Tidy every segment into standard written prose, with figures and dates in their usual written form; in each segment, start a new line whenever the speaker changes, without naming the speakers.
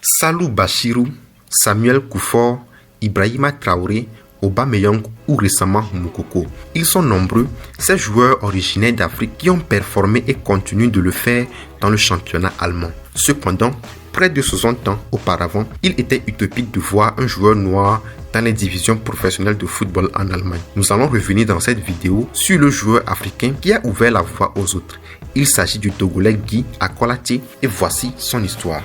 Salou Bachirou, Samuel Koufor, Ibrahima Traoré, Aubameyang ou récemment Moukoko. Ils sont nombreux, ces joueurs originaires d'Afrique qui ont performé et continuent de le faire dans le championnat allemand. Cependant, près de 60 ans auparavant, il était utopique de voir un joueur noir dans les divisions professionnelles de football en Allemagne. Nous allons revenir dans cette vidéo sur le joueur africain qui a ouvert la voie aux autres. Il s'agit du Togolais Guy Akolaté et voici son histoire.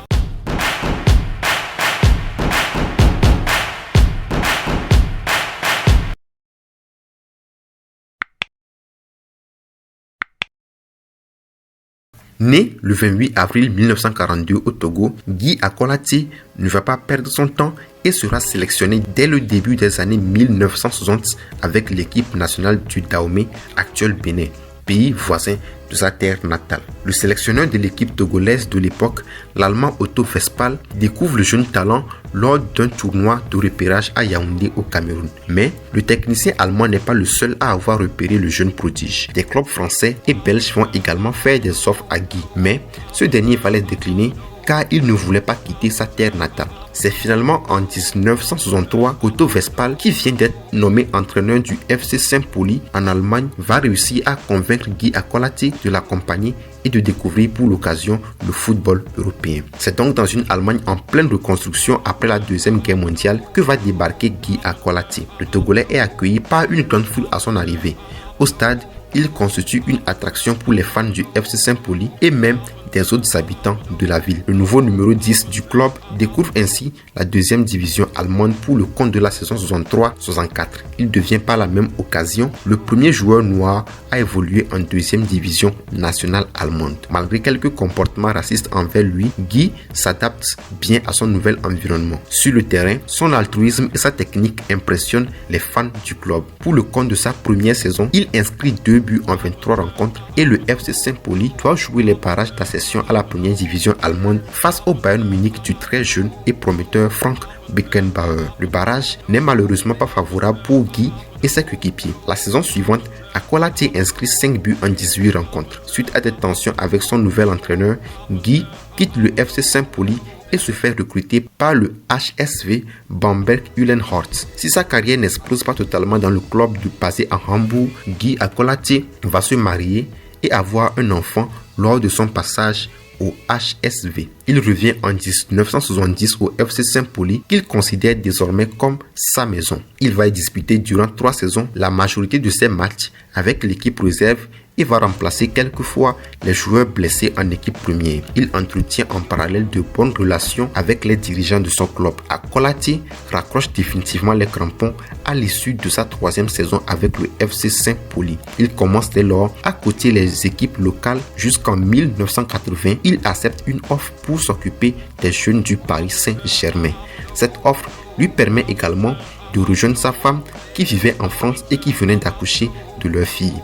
Né le 28 avril 1942 au Togo, Guy Akolaté ne va pas perdre son temps et sera sélectionné dès le début des années 1960 avec l'équipe nationale du Dahomey, actuel Bénin, pays voisin de sa terre natale. Le sélectionneur de l'équipe togolaise de l'époque, l'Allemand Otto Westphal, découvre le jeune talent lors d'un tournoi de repérage à Yaoundé au Cameroun. Mais le technicien allemand n'est pas le seul à avoir repéré le jeune prodige. Des clubs français et belges vont également faire des offres à Guy, mais ce dernier va les décliner car il ne voulait pas quitter sa terre natale. C'est finalement en 1963 qu'Otto Westphal, qui vient d'être nommé entraîneur du FC Saint-Pauli en Allemagne, va réussir à convaincre Guy Akolaté de l'accompagner et de découvrir pour l'occasion le football européen. C'est donc dans une Allemagne en pleine reconstruction après la Deuxième Guerre mondiale que va débarquer Guy Akolaté. Le Togolais est accueilli par une grande foule à son arrivée. Au stade, il constitue une attraction pour les fans du FC Saint-Pauli et même des autres habitants de la ville. Le nouveau numéro 10 du club découvre ainsi la deuxième division allemande pour le compte de la saison 63-64. Il devient par la même occasion le premier joueur noir à évoluer en deuxième division nationale allemande. Malgré quelques comportements racistes envers lui, Guy s'adapte bien à son nouvel environnement. Sur le terrain, son altruisme et sa technique impressionnent les fans du club. Pour le compte de sa première saison, il inscrit 2 buts en 23 rencontres et le FC Saint-Pauli doit jouer les barrages d'accession à la première division allemande face au Bayern Munich du très jeune et prometteur Frank Beckenbauer. Le barrage n'est malheureusement pas favorable pour Guy et ses coéquipiers. La saison suivante, Akolaté inscrit 5 buts en 18 rencontres. Suite à des tensions avec son nouvel entraîneur, Guy quitte le FC Saint-Pauli et se fait recruter par le HSV Bamberg-Uhlenhorst. Si sa carrière n'explose pas totalement dans le club basé à Hambourg, Guy Akolaté va se marier et avoir un enfant lors de son passage au HSV. Il revient en 1970 au FC Saint-Pauli qu'il considère désormais comme sa maison. Il va y disputer durant 3 saisons la majorité de ses matchs avec l'équipe réserve et va remplacer quelquefois les joueurs blessés en équipe première. Il entretient en parallèle de bonnes relations avec les dirigeants de son club. Akolaté raccroche définitivement les crampons à l'issue de sa 3e saison avec le FC Saint-Pauli. Il commence dès lors à coacher les équipes locales jusqu'en 1980. Il accepte une offre pour s'occuper des jeunes du Paris Saint-Germain. Cette offre lui permet également de rejoindre sa femme qui vivait en France et qui venait d'accoucher de leur fille.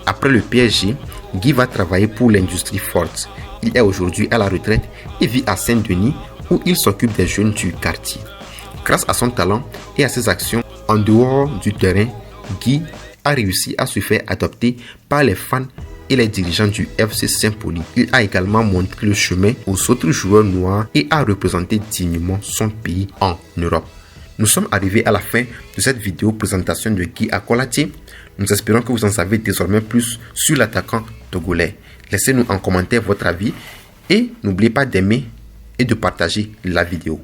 Après le PSG, Guy va travailler pour l'industrie Ford. Il est aujourd'hui à la retraite et vit à Saint-Denis où il s'occupe des jeunes du quartier. Grâce à son talent et à ses actions en dehors du terrain, Guy a réussi à se faire adopter par les fans et les dirigeants du FC Saint-Pauli. Il a également montré le chemin aux autres joueurs noirs et a représenté dignement son pays en Europe. Nous sommes arrivés à la fin de cette vidéo présentation de Guy Akolaté. Nous espérons que vous en savez désormais plus sur l'attaquant togolais. Laissez-nous en commentaire votre avis et n'oubliez pas d'aimer et de partager la vidéo.